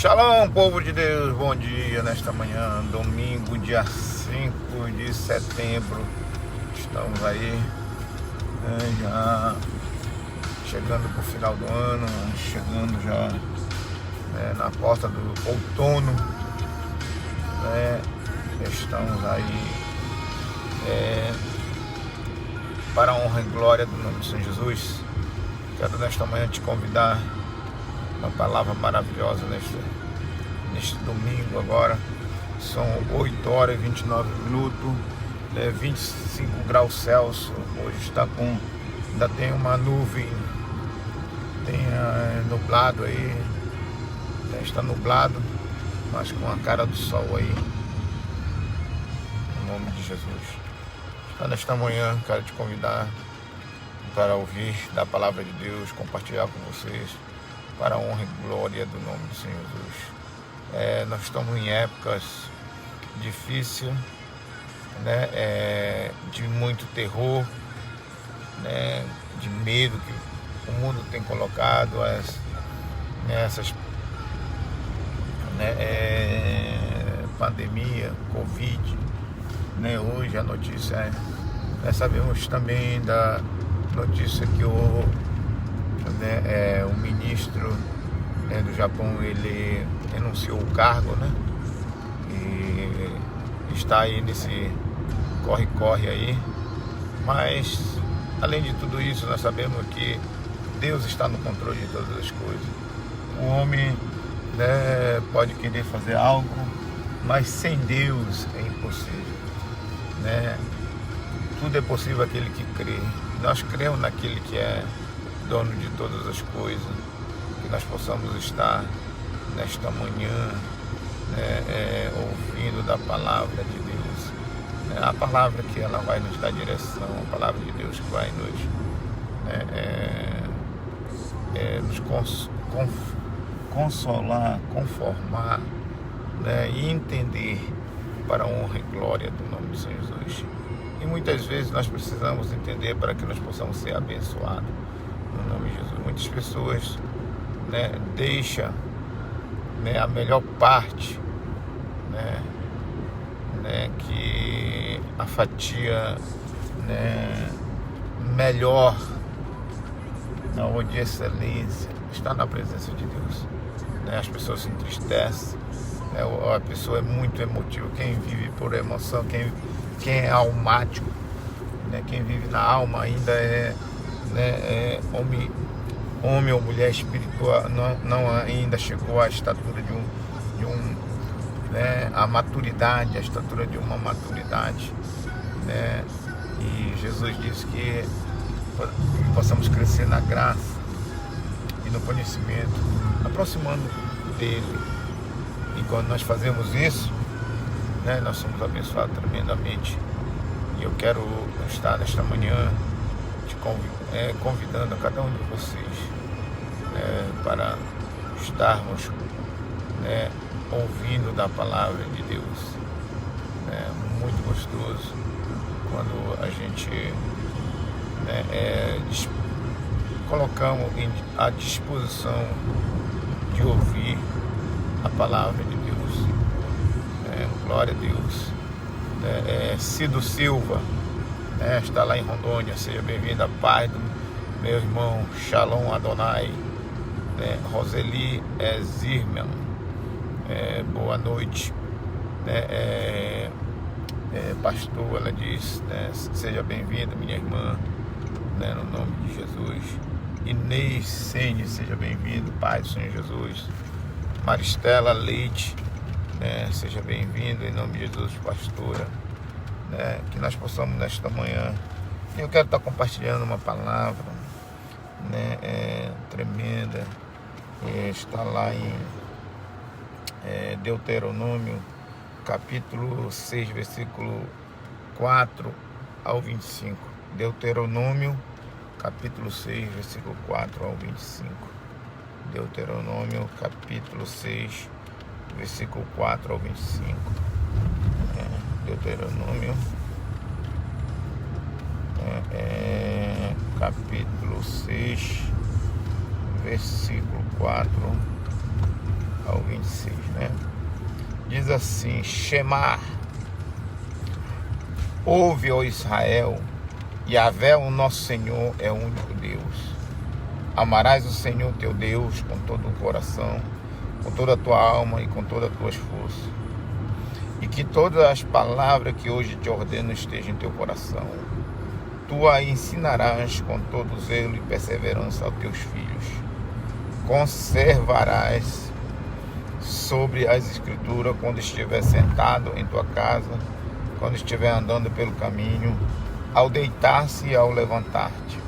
Shalom, povo de Deus, bom dia nesta manhã, domingo, dia 5 de setembro. Estamos aí, já chegando para o final do ano, chegando já na porta do outono, Estamos aí para a honra e glória do nome de Senhor Jesus. Quero nesta manhã te convidar uma palavra maravilhosa neste domingo agora. São 8 horas e 29 minutos, 25 graus Celsius. Hoje ainda tem uma nuvem, tem nublado aí, está nublado, mas com a cara do sol aí, em nome de Jesus. Então, nesta manhã quero te convidar para ouvir da palavra de Deus, compartilhar com vocês, para a honra e glória do nome do Senhor Jesus. Nós estamos em épocas difíceis, de muito terror, de medo que o mundo tem colocado, essas pandemia, Covid. Hoje a notícia sabemos também da notícia que o ministro do Japão, ele renunciou o cargo, e está aí nesse corre-corre aí. Mas além de tudo isso, nós sabemos que Deus está no controle de todas as coisas. O homem pode querer fazer algo, mas sem Deus é impossível, Tudo é possível aquele que crê. Nós cremos naquele que é dono de todas as coisas. Que nós possamos estar nesta manhã ouvindo da palavra de Deus, a palavra que ela vai nos dar direção, a palavra de Deus que vai nos consolar, conformar, e entender para a honra e glória do nome de Senhor Jesus. E muitas vezes nós precisamos entender para que nós possamos ser abençoados no nome de Jesus. Muitas pessoas deixam a melhor parte, que a fatia melhor, ou de excelência, está na presença de Deus. As pessoas se entristecem, a pessoa é muito emotiva. Quem vive por emoção, quem é almático, quem vive na alma ainda homem ou mulher espiritual, não ainda chegou à estatura a maturidade, a estatura de uma maturidade, E Jesus disse que possamos crescer na graça e no conhecimento, aproximando dele. E quando nós fazemos isso, nós somos abençoados tremendamente. E eu quero estar nesta manhã te convidando a cada um de vocês para estarmos ouvindo da palavra de Deus. Muito gostoso quando a gente colocamos à disposição de ouvir a palavra de Deus. Glória a Deus. Cido Silva está lá em Rondônia. Seja bem-vindo. A paz do meu irmão Shalom Adonai. Roseli Zirman, boa noite. Pastor, ela diz, seja bem-vinda, minha irmã, no nome de Jesus. Inês Sene, seja bem-vindo, Pai do Senhor Jesus. Maristela Leite, seja bem-vindo, em nome de Jesus, pastora. Que nós possamos nesta manhã, eu quero estar compartilhando uma palavra tremenda. Está lá em Deuteronômio capítulo 6, versículo 4 ao 25. Deuteronômio capítulo 6, versículo 4 ao 25. Deuteronômio capítulo 6, versículo 4 ao 25. Deuteronômio capítulo 6, versículo 4 ao 26, né? Diz assim: Shema, ouve, ó Israel, Yahvé, o nosso Senhor, é o único Deus. Amarás o Senhor teu Deus com todo o coração, com toda a tua alma e com todas as tuas forças. E que todas as palavras que hoje te ordeno estejam em teu coração. Tu a ensinarás com todo zelo e perseverança aos teus filhos. Conservarás sobre as Escrituras quando estiver sentado em tua casa, quando estiver andando pelo caminho, ao deitar-se e ao levantar-te.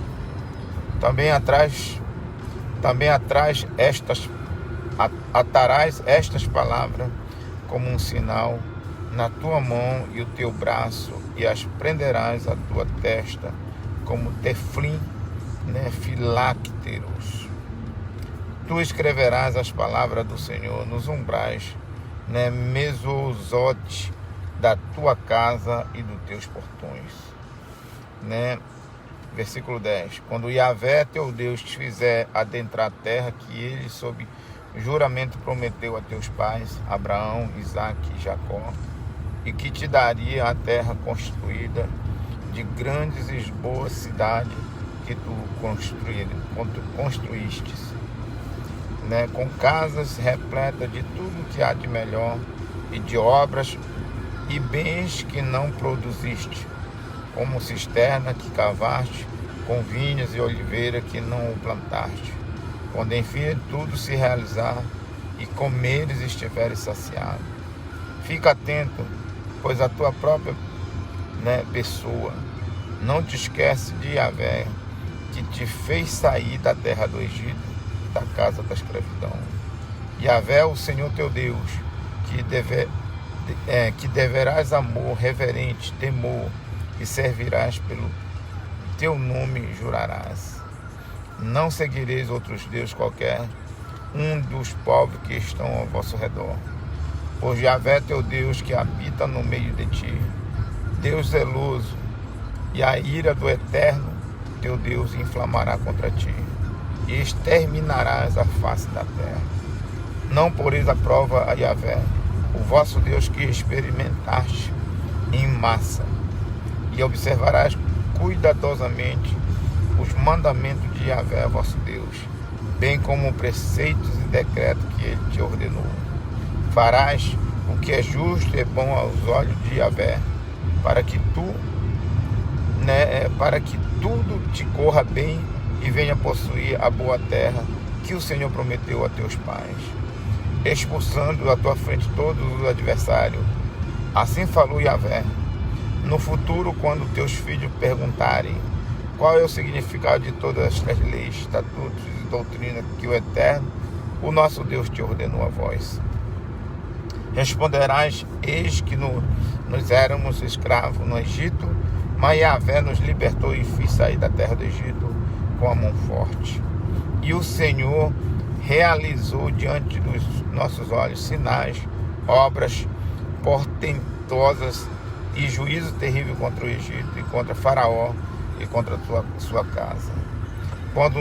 Também atarás estas palavras como um sinal na tua mão e o teu braço, e as prenderás à tua testa como teflim, filacteros. Tu escreverás as palavras do Senhor nos umbrais, mesozote da tua casa e dos teus portões. Versículo 10. Quando Yahvé teu Deus te fizer adentrar a terra que ele sob juramento prometeu a teus pais, Abraão, Isaque e Jacó, e que te daria a terra constituída de grandes e boas cidades que tu construístes, com casas repletas de tudo que há de melhor, e de obras e bens que não produziste, como cisterna que cavaste, com vinhas e oliveira que não o plantaste. Quando enfim tudo se realizar e comeres e estiveres saciado. Fica atento, pois a tua própria pessoa não te esquece de Yahvé, que te fez sair da terra do Egito, da casa da escravidão. Yahvé, o Senhor teu Deus, que deverás amor, reverente, temor, e servirás pelo teu nome, jurarás. Não seguireis outros deuses qualquer, um dos povos que estão ao vosso redor. Pois Yahvé teu Deus, que habita no meio de ti, Deus zeloso, e a ira do Eterno teu Deus inflamará contra ti, e exterminarás a face da terra. Não poreis a prova a Yahvé, o vosso Deus, que experimentaste em massa, e observarás cuidadosamente os mandamentos de Yahvé, vosso Deus, bem como preceitos e decretos que ele te ordenou. Farás o que é justo e bom aos olhos de Yahvé, para que tudo te corra bem e venha possuir a boa terra que o Senhor prometeu a teus pais, expulsando da tua frente todos os adversários. Assim falou Yahvé. No futuro, quando teus filhos perguntarem qual é o significado de todas estas leis, estatutos e doutrinas que o Eterno, o nosso Deus, te ordenou a vós, responderás: eis que nós éramos escravos no Egito, mas Yahvé nos libertou e fez sair da terra do Egito com a mão forte. E o Senhor realizou diante dos nossos olhos sinais, obras portentosas e juízo terrível contra o Egito e contra Faraó e contra a sua casa. Quanto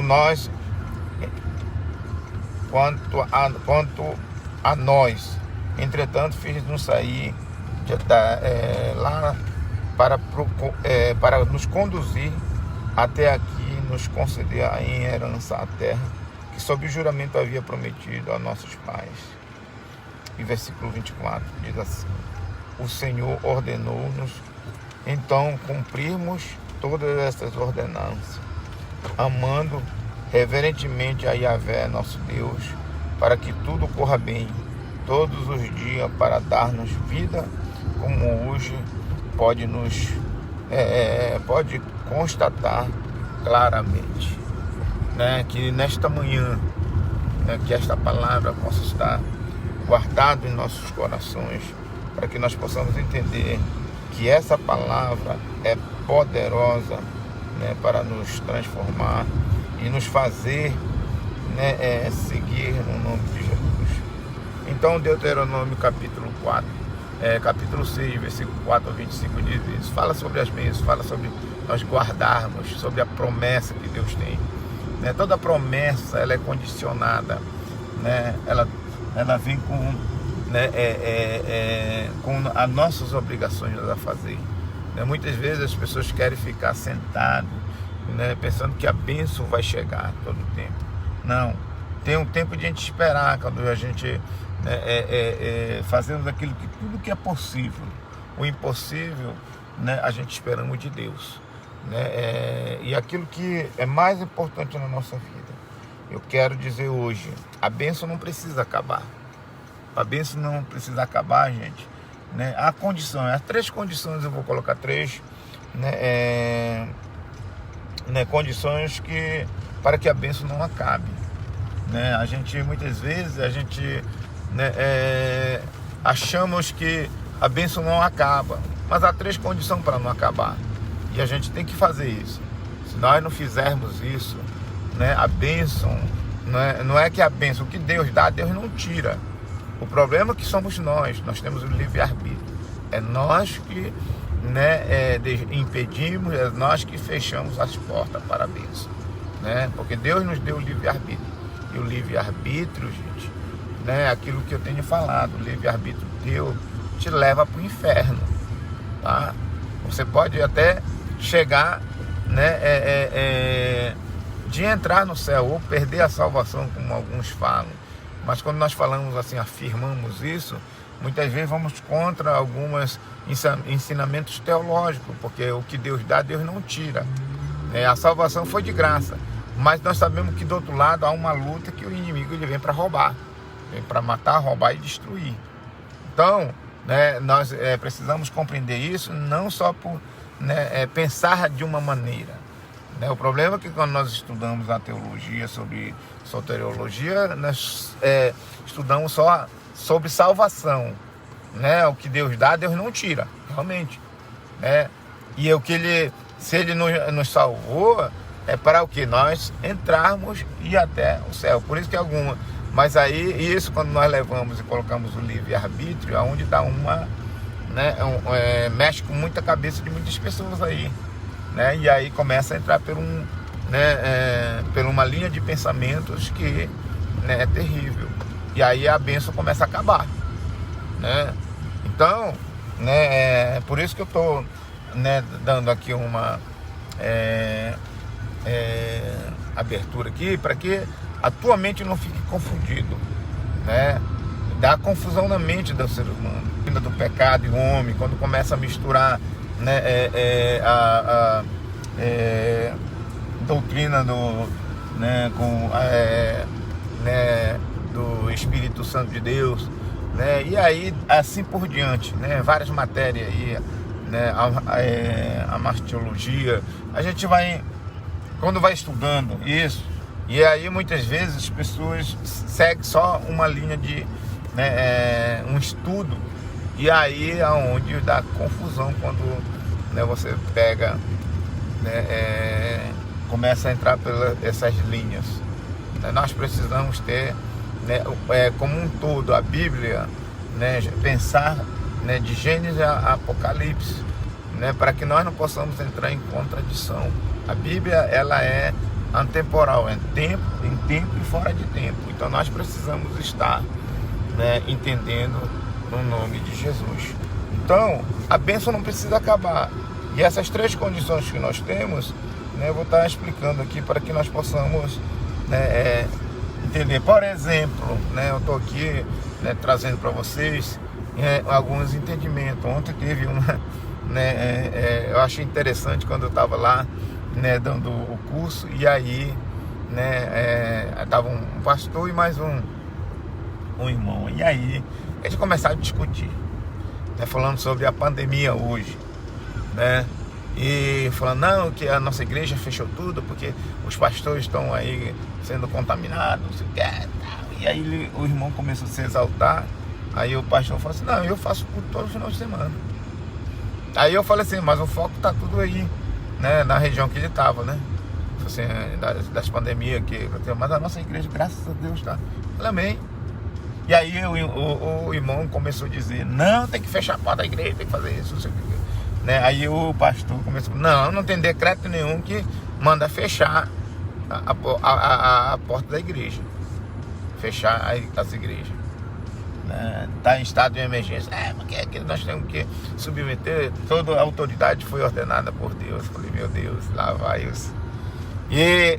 a nós, entretanto, fiz-nos sair lá para nos conduzir até aqui e nos conceder em herança a terra que sob o juramento havia prometido a nossos pais. E versículo 24 diz assim: o Senhor ordenou-nos então cumprirmos todas essas ordenanças, amando reverentemente a Yahvé, nosso Deus, para que tudo corra bem todos os dias, para dar-nos vida, como hoje pode constatar claramente, que nesta manhã, que esta palavra possa estar guardada em nossos corações, para que nós possamos entender que essa palavra é poderosa, para nos transformar e nos fazer seguir no nome de Jesus. Então, Deuteronômio capítulo 6, versículo 4 a 25 diz isso. Fala sobre as bênçãos, fala sobre nós guardarmos, sobre a promessa que Deus tem. Toda promessa ela é condicionada, ela ela vem com, né, com as nossas obrigações a fazer. Muitas vezes as pessoas querem ficar sentado, né, pensando que a bênção vai chegar todo o tempo. Não, tem um tempo de a gente esperar, quando a gente, né, fazemos tudo que é possível. O impossível, né, a gente esperamos de Deus, né, e aquilo que é mais importante na nossa vida. Eu quero dizer hoje, a bênção não precisa acabar. A bênção não precisa acabar, gente, né? Há condições, as 3 condições, eu vou colocar 3, né, condições para que a bênção não acabe, né? A gente, muitas vezes, né, achamos que a bênção não acaba, mas há 3 condições para não acabar, e a gente tem que fazer isso. Se nós não fizermos isso, né, a bênção, não é que a bênção, o que Deus dá, Deus não tira. O problema é que somos nós temos o livre-arbítrio. É nós que, né, impedimos, é nós que fechamos as portas para a bênção, né? Porque Deus nos deu o livre-arbítrio. E o livre-arbítrio, gente, né, aquilo que eu tenho falado, o livre-arbítrio teu te leva para o inferno, tá? Você pode até chegar, né, de entrar no céu ou perder a salvação, como alguns falam. Mas quando nós falamos assim, afirmamos isso, muitas vezes vamos contra alguns ensinamentos teológicos, porque o que Deus dá, Deus não tira. A salvação foi de graça, mas nós sabemos que do outro lado há uma luta que o inimigo ele vem para roubar, vem para matar, roubar e destruir. Então, né, nós precisamos compreender isso, não só por, né, pensar de uma maneira. O problema é que quando nós estudamos a teologia sobre soteriologia, nós estudamos só sobre salvação, né? O que Deus dá, Deus não tira, realmente, né? E o que se Ele nos salvou, é para o que? Nós entrarmos e ir até o céu. Por isso que mas aí, isso quando nós levamos e colocamos o livre-arbítrio, aonde dá né, mexe com muita cabeça de muitas pessoas aí, né? E aí começa a entrar por uma linha de pensamentos que, né, é terrível. E aí a bênção começa a acabar, né? Então, né, por isso que eu estou, né, dando aqui uma abertura aqui, para que a tua mente não fique confundido, né? Dá confusão na mente do ser humano, do pecado e o homem, quando começa a misturar, né, a doutrina do Espírito Santo de Deus, né, e aí assim por diante, né, várias matérias aí, né, a martiologia, a gente vai, quando vai estudando isso, e aí muitas vezes as pessoas seguem só uma linha de, né, um estudo, e aí é onde dá confusão quando, né, você pega, né, começa a entrar pelas essas linhas. Nós precisamos ter, né, como um todo, a Bíblia, né, pensar, né, de Gênesis a Apocalipse, né, para que nós não possamos entrar em contradição. A Bíblia, ela é antemporal, em tempo e fora de tempo. Então nós precisamos estar, né, entendendo no nome de Jesus. Então a bênção não precisa acabar. E essas 3 condições que nós temos, né, eu vou estar explicando aqui para que nós possamos, né, entender. Por exemplo, né, eu estou aqui, né, trazendo para vocês alguns entendimentos. Ontem teve uma, né, eu achei interessante quando eu estava lá, né, dando o curso, e aí, né, estava um pastor e mais um irmão, e aí eles começaram a discutir, né, falando sobre a pandemia hoje, né, e falando, não, que a nossa igreja fechou tudo porque os pastores estão aí sendo contaminados, não sei o que, e aí o irmão começou a se exaltar. Aí o pastor falou assim, não, eu faço por todo final de semana. Aí eu falei assim, mas o foco tá tudo aí, né, na região que ele estava, né, assim, das pandemias aqui, mas a nossa igreja, graças a Deus, tá. Eu falei, amém. E aí o irmão começou a dizer, não, tem que fechar a porta da igreja, tem que fazer isso, não sei o que, né. Aí o pastor começou, não tem decreto nenhum que manda fechar a porta da igreja, fechar as igrejas. né, tá em estado de emergência. Porque nós temos que submeter, toda a autoridade foi ordenada por Deus. Eu falei, meu Deus, lá vai isso. E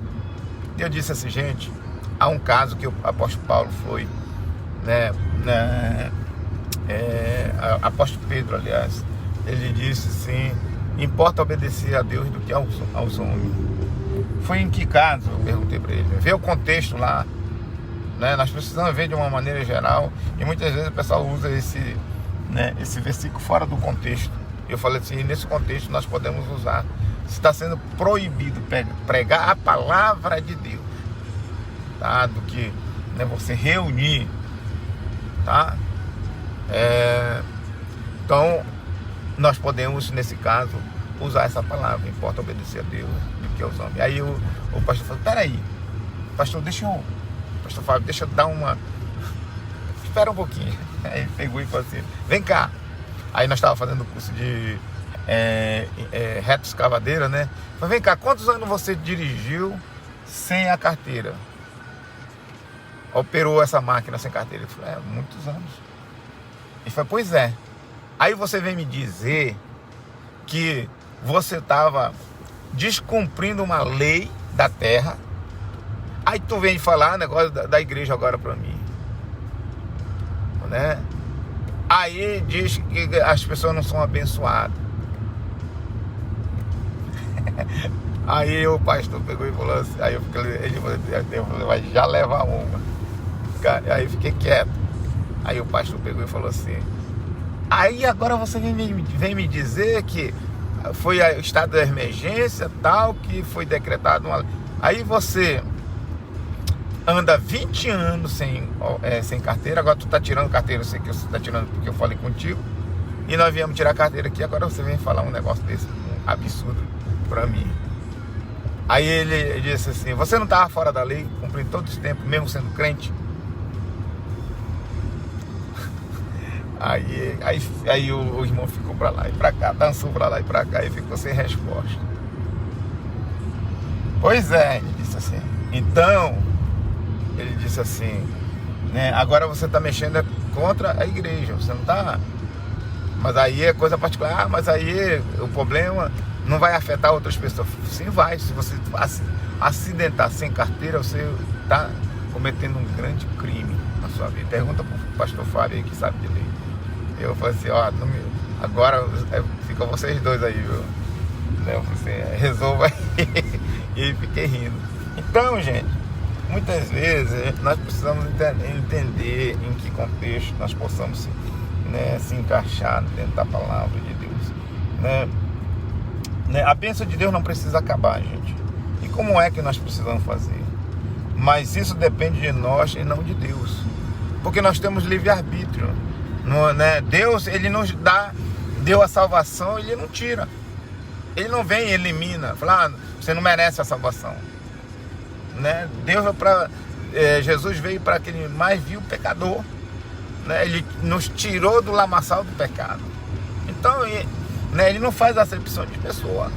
eu disse assim, gente, há um caso que o apóstolo Paulo foi, apóstolo Pedro, aliás, ele disse assim, importa obedecer a Deus do que aos homens. Foi em que caso? Eu perguntei para ele. Vê o contexto lá, né? Nós precisamos ver de uma maneira geral, e muitas vezes o pessoal usa esse versículo fora do contexto. Eu falei assim, nesse contexto nós podemos usar. Se está sendo proibido pregar a palavra de Deus, tá? Do que, né, você reunir, tá? Então nós podemos, nesse caso, usar essa palavra, importa obedecer a Deus do que aos homens. Aí o pastor falou, peraí, pastor, pastor Fábio, deixa eu dar uma, espera um pouquinho. Aí pegou e falou assim, vem cá. Aí nós estávamos fazendo o curso de reto escavadeira, né? Falei, vem cá, quantos anos você dirigiu sem a carteira? Operou essa máquina sem carteira? Eu falei, muitos anos. Ele falou, pois é. Aí você vem me dizer que você estava descumprindo uma lei da terra. Aí tu vem falar negócio da igreja agora para mim, né? Aí diz que as pessoas não são abençoadas. Aí o pastor pegou e falou assim, aí ele falou, vai já levar uma. Cara, aí eu fiquei quieto. Aí o pastor pegou e falou assim, aí agora você vem me dizer que foi o estado de emergência tal, que foi decretado uma... Aí você anda 20 anos sem carteira, agora tu tá tirando carteira, eu sei que você tá tirando porque eu falei contigo, e nós viemos tirar a carteira aqui, agora você vem falar um negócio desse, um absurdo pra mim. Aí ele disse assim, você não estava fora da lei, cumprindo todo esse tempo, mesmo sendo crente? Aí o irmão ficou pra lá e pra cá, dançou pra lá e pra cá e ficou sem resposta. Pois é, ele disse assim, então, ele disse assim, né, agora você está mexendo contra a igreja, você não está... Mas aí é coisa particular, mas aí o problema não vai afetar outras pessoas. Sim, vai. Se você acidentar sem carteira, você está cometendo um grande crime na sua vida. Pergunta para o pastor Fábio aí, que sabe de lei. Eu falei assim, agora fica vocês dois aí, viu? Eu falei assim, resolva aí. E fiquei rindo. Então, gente, muitas vezes nós precisamos entender em que contexto nós possamos se encaixar dentro da palavra de Deus, né? A bênção de Deus não precisa acabar, gente. E como é que nós precisamos fazer? Mas isso depende de nós e não de Deus, porque nós temos livre-arbítrio, né? Deus, ele nos deu a salvação, ele não tira, ele não vem e elimina, fala, você não merece a salvação, né? Jesus veio para aquele mais vil pecador, né? Ele nos tirou do lamaçal do pecado. Então, ele não faz acepção de pessoa.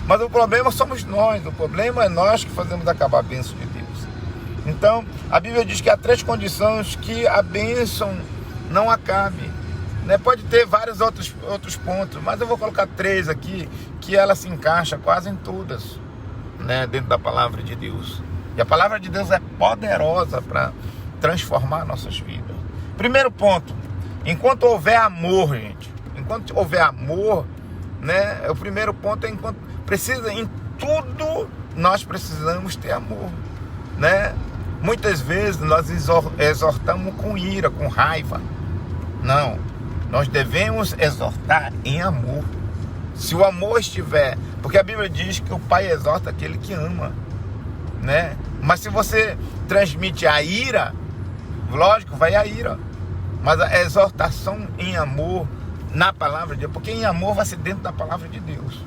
Mas o problema somos nós. O problema é nós que fazemos acabar a bênção de Deus. Então, a Bíblia diz que há 3 condições que a bênção não acabe, né? Pode ter vários outros pontos, mas eu vou colocar 3 aqui, que ela se encaixa quase em todas, né? Dentro da palavra de Deus. E a palavra de Deus é poderosa para transformar nossas vidas. Primeiro ponto, enquanto houver amor, gente, enquanto houver amor, né, o primeiro ponto é em tudo nós precisamos ter amor, né? Muitas vezes nós exortamos com ira, com raiva. Não, nós devemos exortar em amor. Se o amor estiver, porque a Bíblia diz que o Pai exorta aquele que ama, né? Mas se você transmite a ira, lógico, vai a ira, mas a exortação em amor na palavra de Deus, porque em amor vai ser dentro da palavra de Deus,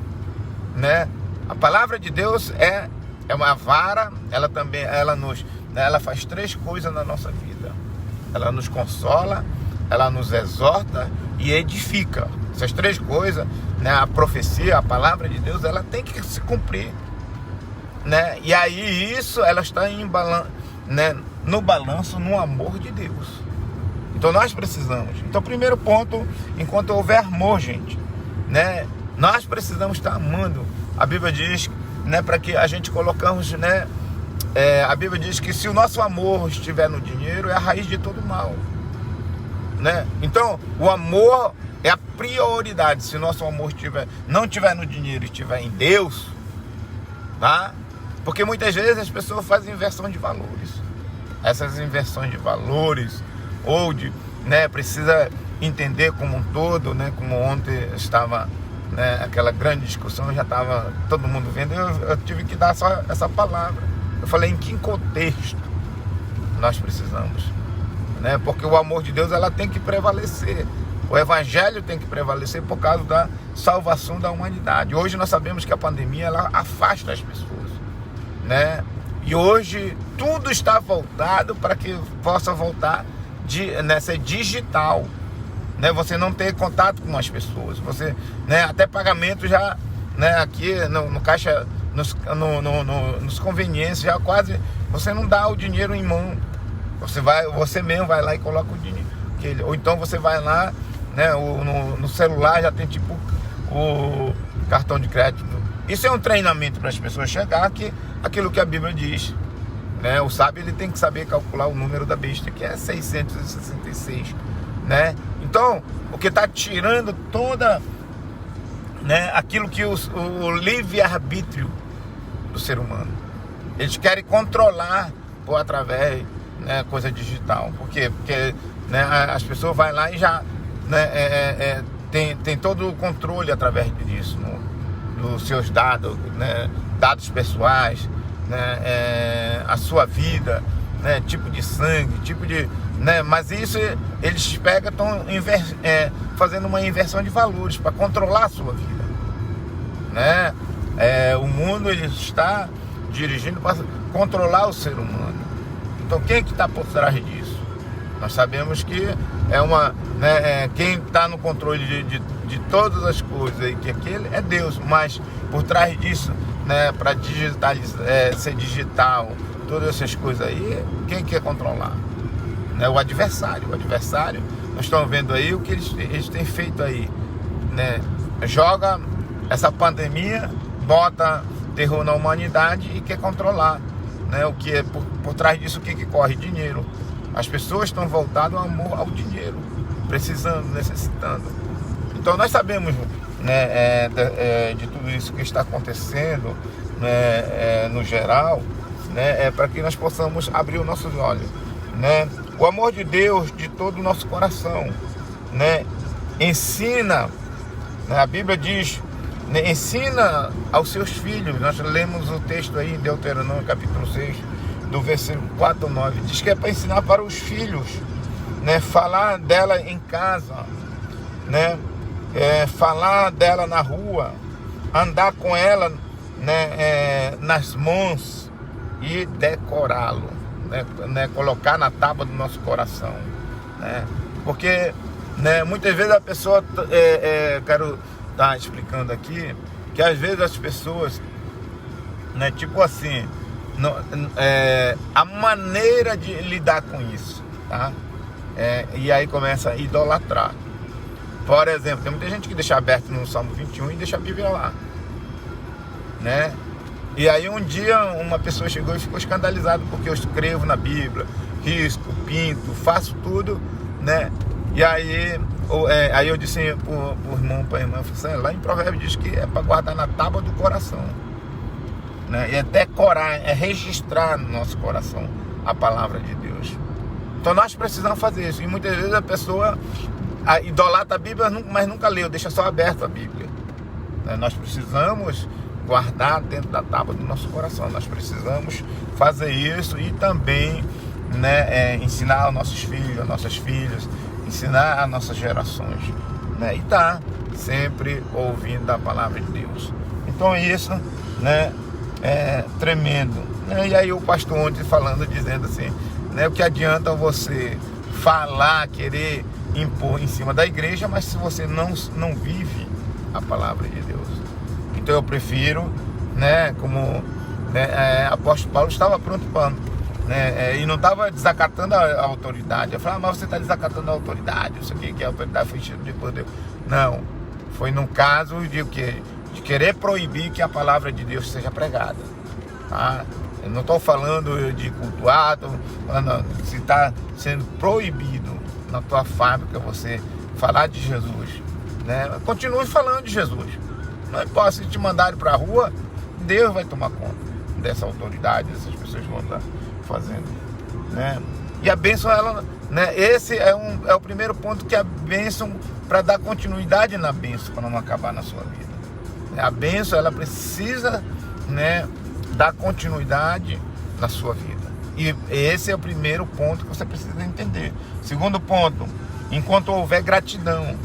né? A palavra de Deus é uma vara, ela faz 3 coisas na nossa vida. Ela nos consola, ela nos exorta e edifica. Essas 3 coisas, né? A profecia, a palavra de Deus, ela tem que se cumprir, né? E aí ela está no balanço, no amor de Deus. Então nós precisamos. Então, primeiro ponto, enquanto houver amor, gente, né, nós precisamos estar amando. A Bíblia diz, né, para que a gente colocamos, né, a Bíblia diz que se o nosso amor estiver no dinheiro, é a raiz de todo mal, né? Então, o amor é a prioridade. Se o nosso amor não estiver no dinheiro, estiver em Deus, tá? Porque muitas vezes as pessoas fazem inversão de valores. Essas inversões de valores, ou de, né, precisa entender como um todo, né? Como ontem estava, né, aquela grande discussão, já estava todo mundo vendo, eu tive que dar só essa palavra. Eu falei, em que contexto nós precisamos, né? Porque o amor de Deus, ela tem que prevalecer. O evangelho tem que prevalecer por causa da salvação da humanidade. Hoje nós sabemos que a pandemia, ela afasta as pessoas, né? E hoje tudo está voltado para que possa voltar ser digital, né? Você não ter contato com as pessoas, você, né, até pagamento já, né, aqui no caixa, nos conveniências, já quase você não dá o dinheiro em mão. Você mesmo vai lá e coloca o dinheiro, ou então você vai lá, né, no celular já tem tipo o cartão de crédito. Isso é um treinamento para as pessoas chegar aquilo que a Bíblia diz, né? O sábio, ele tem que saber calcular o número da besta, que é 666, né? Então, o que está tirando toda, né, aquilo que o livre-arbítrio do ser humano, eles querem controlar através, né, coisa digital. Por quê? Porque, né, as pessoas vão lá e já, né, tem todo o controle através disso, nos seus dados, né, dados pessoais, né, a sua vida, né, tipo de sangue, tipo de, né, mas isso eles estão fazendo uma inversão de valores para controlar a sua vida, né? O mundo, ele está dirigindo para controlar o ser humano. Então, quem que está por trás disso? Nós sabemos que quem está no controle de todas as coisas, e que aquele é Deus, mas por trás disso, né, para digitalizar, ser digital, todas essas coisas aí, quem quer controlar? Né, o adversário. Nós estamos vendo aí o que eles têm feito aí, né? Joga essa pandemia, bota terror na humanidade e quer controlar, né? O que é por trás disso, o que corre? Dinheiro. As pessoas estão voltadas ao dinheiro, precisando, necessitando. Então nós sabemos, né, de tudo isso que está acontecendo, né, no geral, né, para que nós possamos abrir os nossos olhos, né? O amor de Deus de todo o nosso coração, né, ensina, né, a Bíblia diz, né, ensina aos seus filhos. Nós lemos o texto aí em Deuteronômio capítulo 6, do versículo 4 ao 9, diz que é para ensinar para os filhos, né, falar dela em casa, né, falar dela na rua, andar com ela, né, nas mãos e decorá-lo, né, colocar na tábua do nosso coração, né? Porque, né, muitas vezes a pessoa, quero estar explicando aqui, que às vezes as pessoas, né, tipo assim, a maneira de lidar com isso, tá? E aí começa a idolatrar. Por exemplo, tem muita gente que deixa aberto no Salmo 21 e deixa a Bíblia lá, né? E aí um dia uma pessoa chegou e ficou escandalizada porque eu escrevo na Bíblia, risco, pinto, faço tudo, né? E aí eu disse pro irmão, para a irmã, lá em Provérbios diz que é para guardar na tábua do coração, né? E é decorar, é registrar no nosso coração a palavra de Deus. Então nós precisamos fazer isso. E muitas vezes a pessoa idolatra a Bíblia, mas nunca leu, deixa só aberto a Bíblia, né? Nós precisamos guardar dentro da tábua do nosso coração. Nós precisamos fazer isso e também, né, ensinar aos nossos filhos, às nossas filhas, ensinar às nossas gerações, né? E tá sempre ouvindo a palavra de Deus. Então isso, né, é tremendo, né? E aí o pastor ontem dizendo assim, né, o que adianta você falar, querer impor em cima da igreja, mas se você não vive a palavra de Deus. Então eu prefiro, né, como, né, apóstolo Paulo estava pronto para né? E não estava desacatando a autoridade. Eu falava, mas você está desacatando a autoridade, isso aqui, que a autoridade foi enchida de poder. Não, foi no caso de o quê? De querer proibir que a palavra de Deus seja pregada, tá? Eu não estou falando de cultuado, não, se está sendo proibido na tua fábrica você falar de Jesus, né? Continue falando de Jesus. Não importa se te mandarem para a rua, Deus vai tomar conta dessa autoridade, dessas pessoas que vão estar fazendo, né? E a bênção, ela, né? Esse é o primeiro ponto, que a bênção, para dar continuidade na bênção, para não acabar na sua vida. A bênção, ela precisa, né, dar continuidade na sua vida. E esse é o primeiro ponto que você precisa entender. Segundo ponto, enquanto houver gratidão,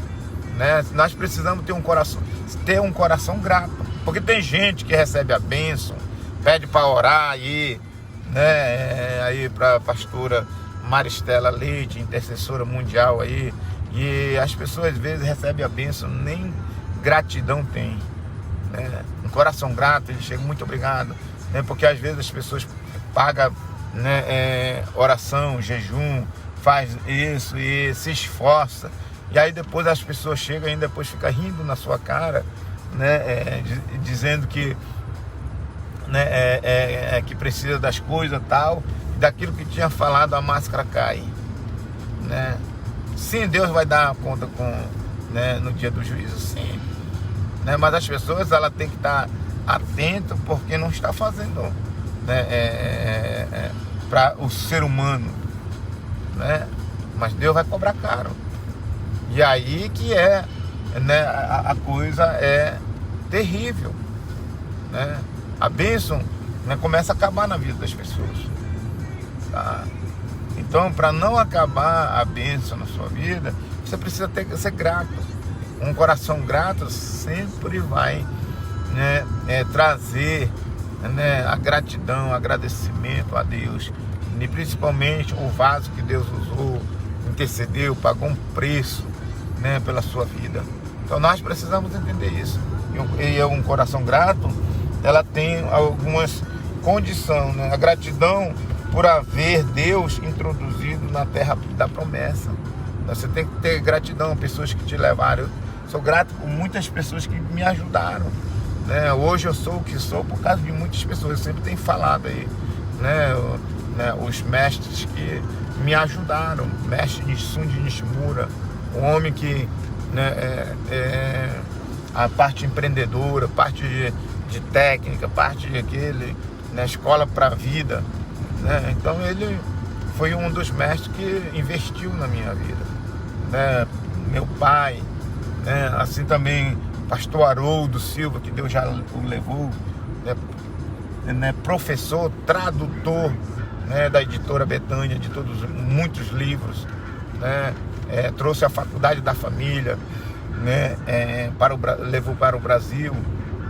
né, nós precisamos ter um coração grato. Porque tem gente que recebe a bênção, pede para orar aí, né, aí para a pastora Maristela Leite, intercessora mundial aí, e as pessoas às vezes recebem a bênção, nem gratidão tem, né? Um coração grato, ele chega, muito obrigado, né? Porque às vezes as pessoas pagam, né, oração, jejum, faz isso e se esforça, e aí depois as pessoas chegam e depois fica rindo na sua cara, né, dizendo que, né, que precisa das coisas tal, daquilo que tinha falado, a máscara cai, né? Sim, Deus vai dar conta né, no dia do juízo, sim, né? Mas as pessoas, ela tem que estar atento, porque não está fazendo, né, para o ser humano, né? Mas Deus vai cobrar caro. E aí que né, a coisa é terrível, né? A bênção, né, começa a acabar na vida das pessoas, tá? Então, para não acabar a bênção na sua vida, você precisa ser grato. Um coração grato sempre vai, né, trazer, né, a gratidão, o agradecimento a Deus. E principalmente o vaso que Deus usou, intercedeu, pagou um preço, né, pela sua vida. Então nós precisamos entender isso. E um coração grato, ela tem algumas condições, né? A gratidão por haver Deus introduzido na terra da promessa. Você tem que ter gratidão a pessoas que te levaram. Eu sou grato por muitas pessoas que me ajudaram, né? Hoje eu sou o que sou por causa de muitas pessoas. Eu sempre tenho falado aí, né, os mestres que me ajudaram. Mestre Nissundi Nishimura, um homem que, né, a parte empreendedora, parte de técnica, parte de aquele, né, escola para a vida, né? Então ele foi um dos mestres que investiu na minha vida, né? Meu pai, né? Assim também pastor Haroldo Silva, que Deus já o levou, né? Professor, tradutor, né, da editora Betânia, de muitos livros, né? Trouxe a faculdade da família, né, levou para o Brasil,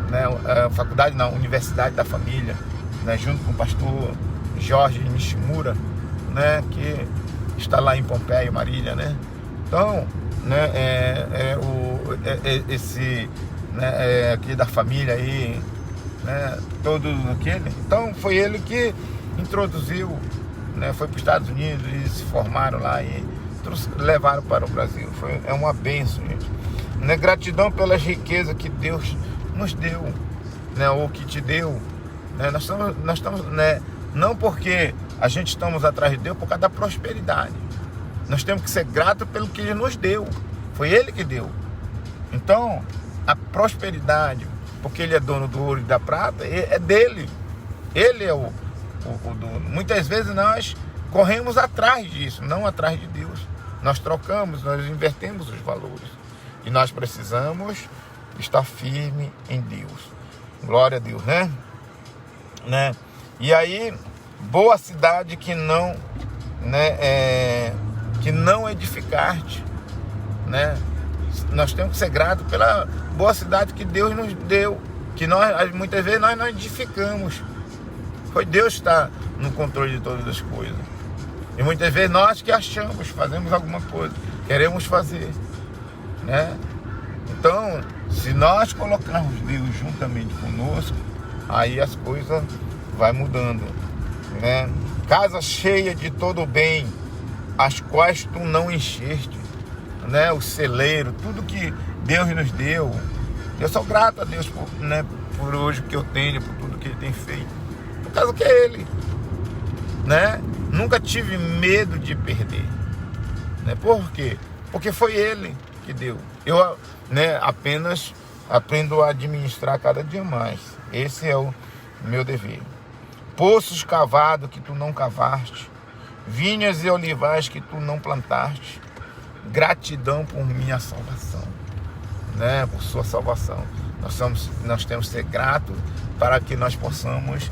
né, a faculdade, não, Universidade da Família, né, junto com o pastor Jorge Nishimura, né, que está lá em Pompeia, Marília, né? Então, né, esse, né, aqui da família aí, né, todo aquele. Então foi ele que introduziu, né, foi para os Estados Unidos e se formaram lá e levaram para o Brasil. É uma bênção, gente, né? Gratidão pelas riquezas que Deus nos deu, né, ou que te deu, né? Nós estamos, né, não porque a gente estamos atrás de Deus por causa da prosperidade. Nós temos que ser gratos pelo que Ele nos deu. Foi Ele que deu. Então, a prosperidade, porque Ele é dono do ouro e da prata, é dele. Ele é o dono. Muitas vezes nós corremos atrás disso, não atrás de Deus. Nós trocamos, nós invertemos os valores. E nós precisamos estar firme em Deus. Glória a Deus, né? E aí, boa cidade que não, né, que não edificar-te, né? Nós temos que ser gratos pela boa cidade que Deus nos deu, que nós, muitas vezes, nós não edificamos. Foi Deus que está no controle de todas as coisas. E muitas vezes nós que achamos, fazemos alguma coisa, queremos fazer, né? Então, se nós colocarmos Deus juntamente conosco, aí as coisas vai mudando, né? casa cheia de todo o bem, as quais tu não encheste, né? O celeiro, tudo que Deus nos deu. Eu sou grato a Deus por, né, por hoje que eu tenho, por tudo que Ele tem feito, por causa que é Ele, né? Nunca tive medo de perder, né? Por quê? Porque foi Ele que deu. Eu, né, apenas aprendo a administrar cada dia mais. Esse é o meu dever. Poços cavados que tu não cavaste, vinhas e olivais que tu não plantaste. Gratidão por minha salvação, né? Por sua salvação. Nós temos que ser gratos para que nós possamos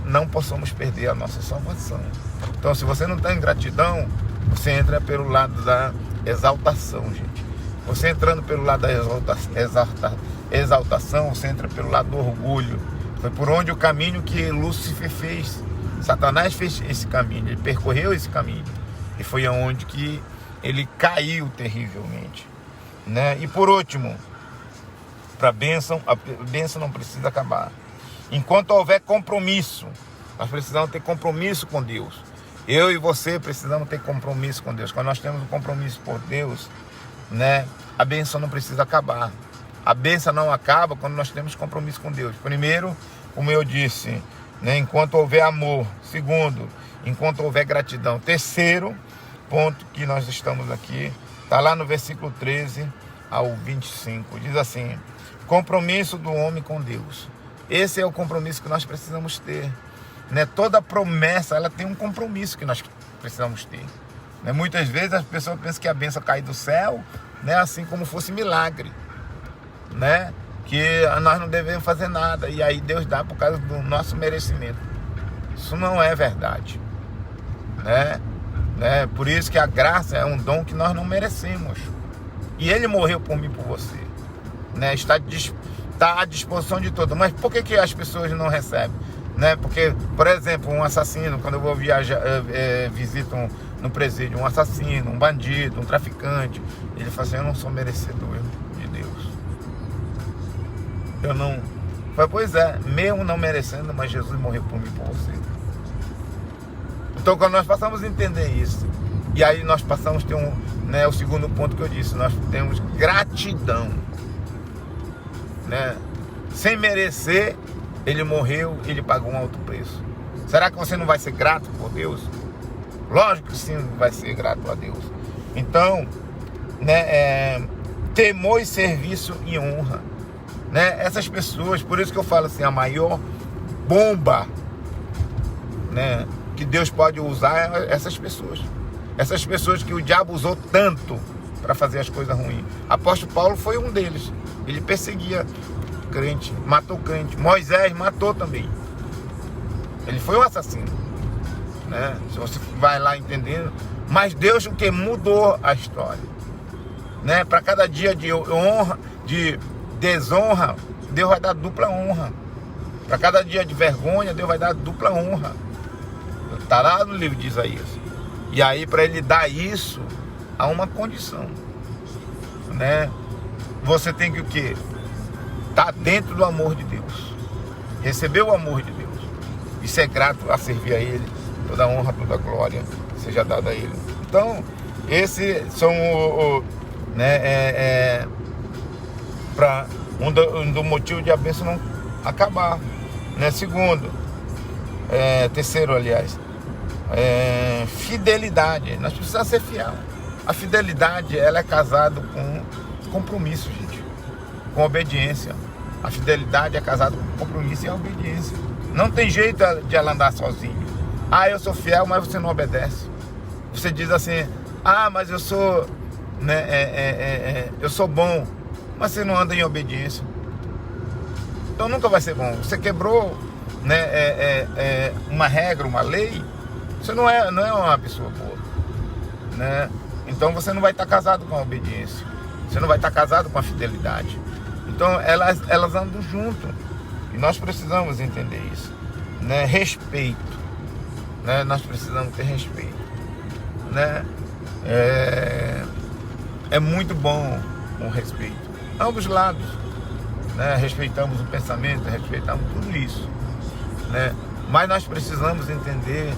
não possamos perder a nossa salvação. Então, se você não tem gratidão, você entra pelo lado da exaltação, gente. Você entrando pelo lado da exaltação, você entra pelo lado do orgulho. Foi por onde o caminho que Lúcifer fez. Satanás fez esse caminho, ele percorreu esse caminho. E foi aonde que ele caiu terrivelmente, né? E por último, para a bênção não precisa acabar. Enquanto houver compromisso, nós precisamos ter compromisso com Deus. Eu e você precisamos ter compromisso com Deus. Quando nós temos um compromisso por Deus, né, a bênção não precisa acabar. A bênção não acaba quando nós temos compromisso com Deus. Primeiro, como eu disse, né, enquanto houver amor. Segundo, enquanto houver gratidão. Terceiro ponto que nós estamos aqui, está lá no versículo 13 ao 25. Diz assim: compromisso do homem com Deus. Esse é o compromisso que nós precisamos ter, né? Toda promessa, ela tem um compromisso que nós precisamos ter, né? Muitas vezes as pessoas pensam que a bênção cai do céu, né? Assim como fosse milagre, né? Que nós não devemos fazer nada e aí Deus dá por causa do nosso merecimento. Isso não é verdade, né? Por isso que a graça é um dom que nós não merecemos. E Ele morreu por mim e por você, né? Está à disposição de todos. Mas por que as pessoas não recebem, né? Porque, por exemplo, um assassino, quando eu vou viajar, visito no presídio um assassino, um bandido, um traficante, ele fala assim: eu não sou merecedor de Deus. Eu não. Pois é, mesmo não merecendo, mas Jesus morreu por mim e por você. Então, quando nós passamos a entender isso, e aí nós passamos a ter o segundo ponto que eu disse, nós temos gratidão, né? Sem merecer, Ele morreu, Ele pagou um alto preço. Será que você não vai ser grato por Deus? Lógico que sim, vai ser grato a Deus. Então, né, temor e serviço e honra, né? Essas pessoas, por isso que eu falo assim, a maior bomba, né, que Deus pode usar é essas pessoas. Essas pessoas que o diabo usou tanto para fazer as coisas ruins. Apóstolo Paulo foi um deles. Ele perseguia crente, matou crente. Moisés matou também. Ele foi um assassino, né? Se você vai lá entendendo. Mas Deus o que mudou a história, né? Para cada dia de honra, de desonra, Deus vai dar dupla honra. Para cada dia de vergonha, Deus vai dar dupla honra. Está lá no livro de Isaías. E aí, para Ele dar isso, há uma condição, né? Você tem que o quê? Estar dentro do amor de Deus, receber o amor de Deus e ser grato a servir a Ele. Toda a honra, toda a glória seja dada a Ele. Então, esses são para um do motivo de a bênção não acabar, né? Segundo, terceiro, aliás, fidelidade. Nós precisamos ser fiel. A fidelidade, ela é casada com compromisso, gente, com obediência. A fidelidade é casada com compromisso e obediência. Não tem jeito de ela andar sozinho. Ah, eu sou fiel, mas você não obedece. Você diz assim: ah, mas eu sou, né, eu sou bom, mas você não anda em obediência. Então nunca vai ser bom. Você quebrou, né, uma regra, uma lei. Você não é uma pessoa boa, né? Então você não vai estar casado com a obediência. Você não vai estar casado com a fidelidade. Então elas andam junto. E nós precisamos entender isso, né? Respeito, né? Nós precisamos ter respeito, né? É muito bom o respeito. Ambos lados, né? Respeitamos o pensamento, respeitamos tudo isso, né? Mas nós precisamos entender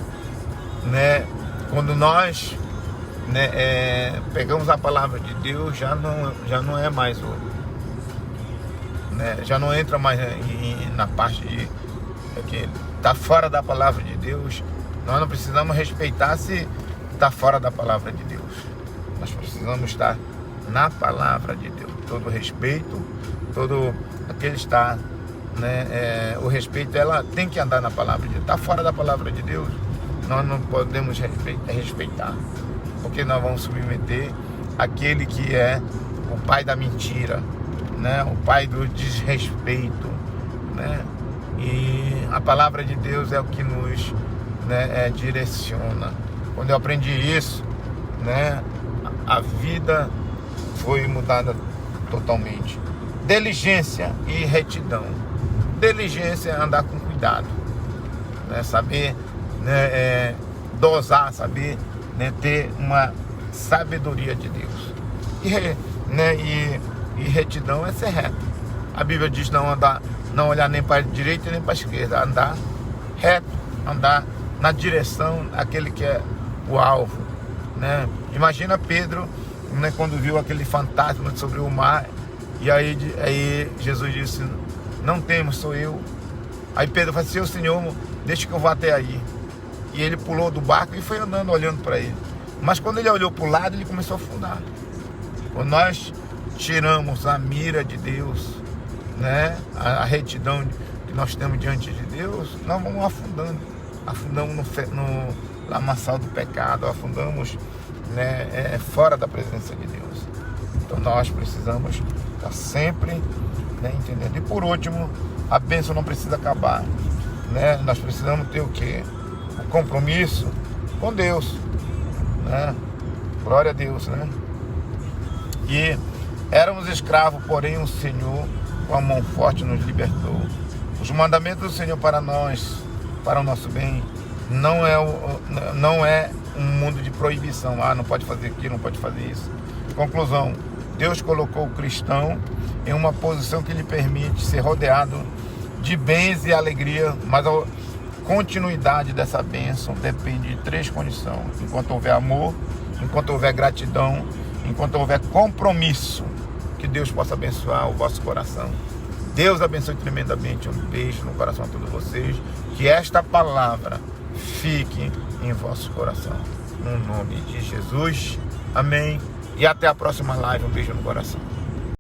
né, quando nós, né, pegamos a palavra de Deus, já não é mais né, já não entra mais na parte de que está fora da palavra de Deus. Nós não precisamos respeitar se está fora da palavra de Deus. Nós precisamos estar na palavra de Deus. Todo respeito, todo aquele está, né, o respeito, ela tem que andar na palavra de Deus. Está fora da palavra de Deus, nós não podemos respeitar, porque nós vamos submeter aquele que é o pai da mentira, né, o pai do desrespeito, né? E a palavra de Deus é o que nos, né, direciona. Quando eu aprendi isso, né, a vida foi mudada totalmente. Diligência e retidão. Diligência é andar com cuidado, né, saber, né, dosar, saber, né, ter uma sabedoria de Deus. E retidão é ser reto. A Bíblia diz não olhar nem para a direita nem para a esquerda, andar reto, andar na direção daquele que é o alvo, né? Imagina Pedro, né, quando viu aquele fantasma sobre o mar, e aí Jesus disse: não temos, sou eu. Aí Pedro falou assim: Senhor, deixa que eu vá até aí. E ele pulou do barco e foi andando, olhando para ele. Mas quando ele olhou para o lado, ele começou a afundar. Quando nós tiramos a mira de Deus, né, a retidão que nós temos diante de Deus, nós vamos afundamos no lamaçal do pecado, afundamos, né, fora da presença de Deus. Então nós precisamos estar sempre, né, entendendo. E por último, a bênção não precisa acabar, né? Nós precisamos ter o quê? O compromisso com Deus, né? Glória a Deus, né? E éramos escravos, porém o Senhor com a mão forte nos libertou. Os mandamentos do Senhor para nós, para o nosso bem, não é um mundo de proibição. Não pode fazer aquilo, não pode fazer isso. Conclusão: Deus colocou o cristão em uma posição que lhe permite ser rodeado de bens e alegria, mas a continuidade dessa bênção depende de 3 condições: enquanto houver amor, enquanto houver gratidão, enquanto houver compromisso. Que Deus possa abençoar o vosso coração. Deus abençoe tremendamente. Um beijo no coração a todos vocês. Que esta palavra fique em vosso coração. No nome de Jesus. Amém. E até a próxima live. Um beijo no coração.